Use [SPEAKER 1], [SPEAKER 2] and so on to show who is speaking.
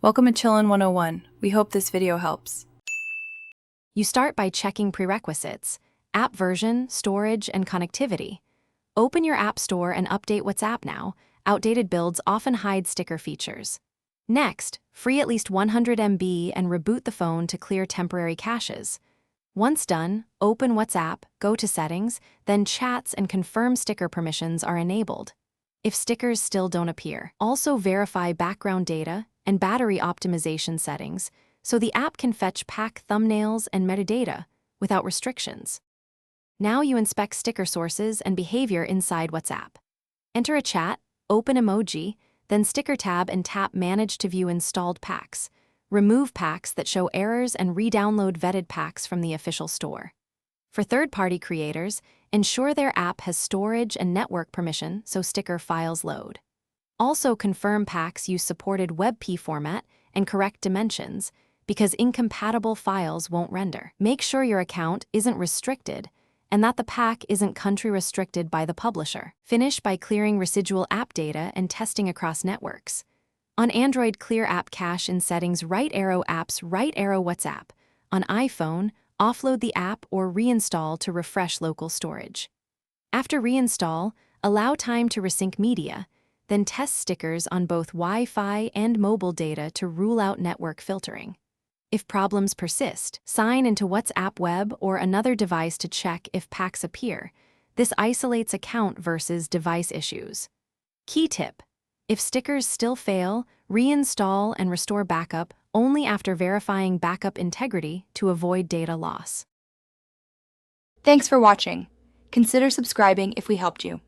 [SPEAKER 1] Welcome to Chillin' 101. We hope this video helps.
[SPEAKER 2] You start by checking prerequisites: app version, storage, and connectivity. Open your app store and update WhatsApp now. Outdated builds often hide sticker features. Next, free at least 100 MB and reboot the phone to clear temporary caches. Once done, open WhatsApp, go to Settings, then Chats and confirm sticker permissions are enabled. If stickers still don't appear, also verify background data and battery optimization settings so the app can fetch pack thumbnails and metadata without restrictions. Now you inspect sticker sources and behavior inside WhatsApp. Enter a chat, open emoji, then sticker tab and tap Manage to view installed packs. Remove packs that show errors and re-download vetted packs from the official store. For third-party creators, ensure their app has storage and network permission so sticker files load. Also confirm packs use supported WebP format and correct dimensions, because incompatible files won't render. Make sure your account isn't restricted and that the pack isn't country restricted by the publisher. Finish by clearing residual app data and testing across networks. On Android, clear app cache in Settings, right arrow apps, right arrow WhatsApp. On iPhone, offload the app or reinstall to refresh local storage. After reinstall, allow time to resync media, then test stickers on both Wi-Fi and mobile data to rule out network filtering. If problems persist, sign into WhatsApp Web or another device to check if packs appear. This isolates account versus device issues. Key tip: if stickers still fail, reinstall and restore backup only after verifying backup integrity to avoid data loss.
[SPEAKER 3] Thanks for watching. Consider subscribing if we helped you.